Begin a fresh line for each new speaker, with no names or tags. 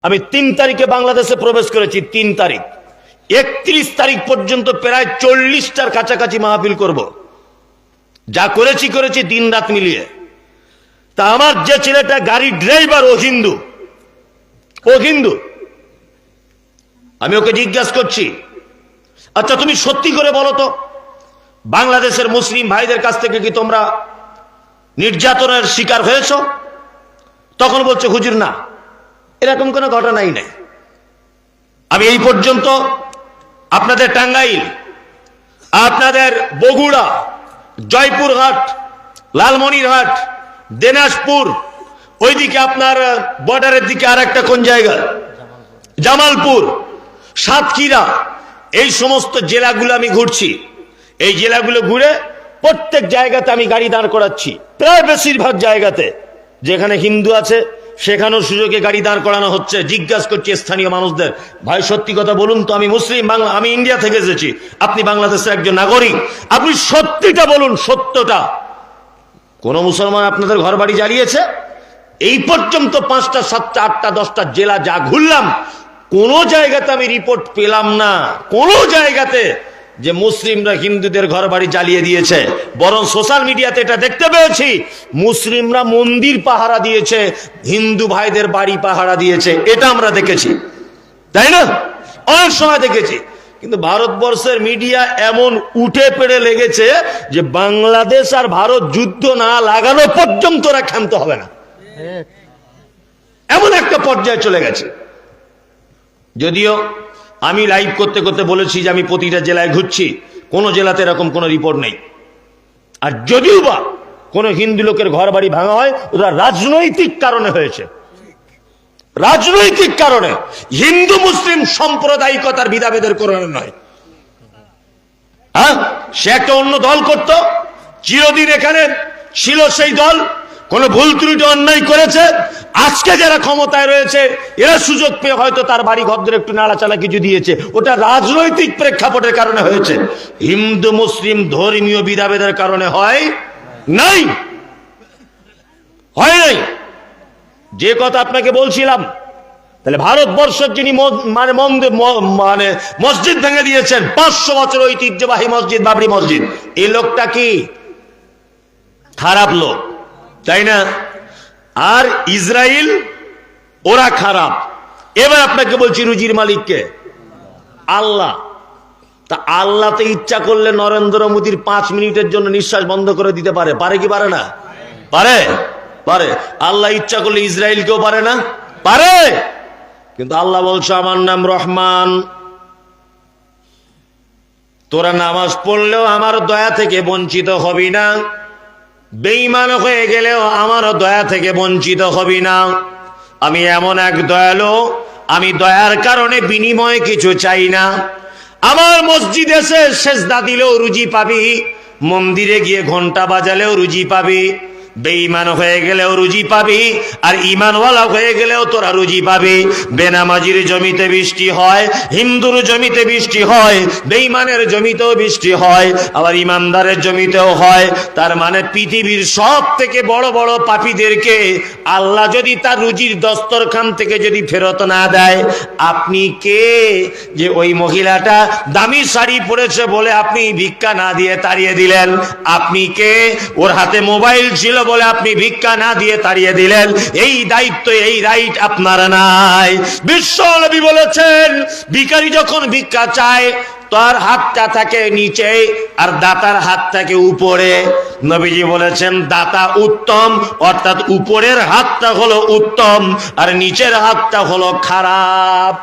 আমি ৩ তারিখে বাংলাদেশে প্রবেশ করেছি। ৩ তারিখ ৩১ তারিখ পর্যন্ত প্রায় ৪০টার কাছাকাছি মাহফিল করব। যা করেছি দিন রাত মিলিয়ে। তা আমার যে ছেলেটা গাড়ি ড্রাইভার ও হিন্দু, আমি ওকে জিজ্ঞাসা করছি, আচ্ছা তুমি সত্যি করে বলো তো, বাংলাদেশের মুসলিম ভাইদের কাছ থেকে কি তোমরা নির্যাতনের শিকার হয়েছ? তখন বলছে হুজুর না, এরকম কোনো ঘটনাই নাই। আমি এই পর্যন্ত আপনাদের টাঙ্গাইল, আপনাদের বগুড়া, জয়পুরহাট, লালমনিরহাট, দিনাজপুর, ওইদিকে আপনার বর্ডারের দিকে আর একটা কোন জায়গা, জামালপুর, সাতক্ষীরা, এই সমস্ত জেলাগুলো আমি ঘুরছি। এই জেলাগুলো ঘুরে প্রত্যেক জায়গাতে আমি গাড়ি দাঁড় করাচ্ছি। প্রায় বেশিরভাগ জায়গাতে যেখানে হিন্দু আছে সেখানেও সুযোগে গাড়ি দাঁড় করানো হচ্ছে। জিজ্ঞাসা করছি স্থানীয় মানুষদের, ভাই সত্যি কথা বলুন তো, আমি মুসলিম, বাংলা, আমি ইন্ডিয়া থেকে এসেছি, আপনি বাংলাদেশের একজন নাগরিক, আপনি সত্যিটা বলুন, সত্যটা। কোন মুসলমান আপনাদের ঘর বাড়ি জ্বালিয়েছে? এই পর্যন্ত 5টা 7টা 8টা 10টা জেলা যা ঘুরলাম, কোন জায়গাতে আমি রিপোর্ট পেলাম না, কোন জায়গাতে যে মুসলিমরা হিন্দুদের ঘর বাড়ি জ্বালিয়ে দিয়েছে। বরং সোশ্যাল মিডিয়াতে এটা দেখতে পেয়েছি, মুসলিমরা মন্দির পাহারা দিয়েছে, হিন্দু ভাইদের বাড়ি পাহারা দিয়েছে। এটা আমরা দেখেছি, তাই না? অনেক সময় দেখেছি। কিন্তু ভারতবর্ষের মিডিয়া এমন উঠে পেড়ে লেগেছে যে বাংলাদেশ আর ভারত যুদ্ধ না লাগানো পর্যন্ত ওরা ক্ষান্ত হবে না, এমন একটা পর্যায়ে চলে গেছে। যদিও আমি লাইভ করতে করতে বলেছি যে আমি প্রতিটা জেলায় ঘুরছি, কোন জেলাতে এরকম কোন রিপোর্ট নেই। আর যদিও বা কোন হিন্দু লোকের ঘর বাড়ি ভাঙা হয়, ওরা রাজনৈতিক কারণে হয়েছে, রাজনৈতিক কারণে, হিন্দু মুসলিম সাম্প্রদায়িকতার ভেদাভেদের কারণে নয়। হ্যাঁ, সে একটা অন্য দল করত, চিরদিন এখানে ছিল সেই দল, কোন ভুল ত্রুটি অন্যায় করেছে, আজকে যারা ক্ষমতায় রয়েছে এরা সুযোগ পেয়ে হয়তো তার বাড়ি ঘরদের একটু নাড়াচাড়া কিছু দিয়েছে, ওটা রাজনৈতিক প্রেক্ষাপটের কারণে হয়েছে। হিন্দু মুসলিম ধর্মীয় ভেদাভেদের কারণে হয় নাই, হয় নাই। যে কথা আপনাকে বলছিলাম, তাহলে ভারতবর্ষের যিনি মানে মসজিদ ভেঙে দিয়েছেন, 500 বছর ঐতিহ্যবাহী মসজিদ, বাবরি মসজিদ, এই লোকটা কি খারাপ লোক, তাই না? আর ইসরায়েল, ওরা খারাপ। এবার আপনাকে বলছি, রুজির মালিককে আল্লাহ। তা আল্লাহ তো ইচ্ছা করলে নরেন্দ্র মোদীর 5 মিনিটের জন্য নিঃশ্বাস বন্ধ করে দিতে পারে, পারে কি পারে না? পারে, পারে। আল্লাহ ইচ্ছা করলে ইসরায়েলকেও পারে না? পারে। কিন্তু আল্লাহ বলছে আমার নাম রহমান, তোরা নামাজ পড়লেও আমার দয়া থেকে বঞ্চিত হবি না, বেঈমান হয়ে গেলেও আমার দয়া থেকে বঞ্চিত হবি না। আমি এমন এক দয়ালু, আমি দয়ার কারণে বিনিময়ে কিছু চাই না। আমার মসজিদে এসে সেজদা দিলেও রুজি পাবি, মন্দিরে গিয়ে ঘন্টা বাজালেও রুজি পাবি, বেঈমান হয়ে গেলেও রুজি পাবি, আর ঈমানওয়ালা হয়ে গেলেও তোরা রুজি পাবি। বেনামাজির জমিতে বৃষ্টি হয়, হিন্দুর জমিতে বৃষ্টি হয়, বেঈমানের জমিতেও বৃষ্টি হয়, আবার ঈমানদারের জমিতেও হয়। তার মানে পৃথিবীর সব থেকে বড় বড় পাপীদেরকে আল্লাহ যদি তার রুজির দস্তরখান থেকে যদি ফেরত না দেয়, আপনি কে যে ওই মহিলাটা দামি শাড়ি পরেছে বলে আপনি ভিক্ষা না দিয়ে তাড়িয়ে দিলেন? আপনি কে ওর হাতে মোবাইল ছিল বলে আপনি ভিক্ষা না দিয়ে তাড়িয়ে দিলেন? এই দায়িত্ব, এই রাইট আপনার নাই। বিশ্ব নবী বলেছেন, ভিখারি যখন ভিক্ষা চায় তার হাতটা থাকে নিচে আর দাতার হাত থাকে উপরে। নবীজি বলেছেন দাতা উত্তম, অর্থাৎ উপরের হাতটা হলো উত্তম আর নিচের হাতটা হলো খারাপ।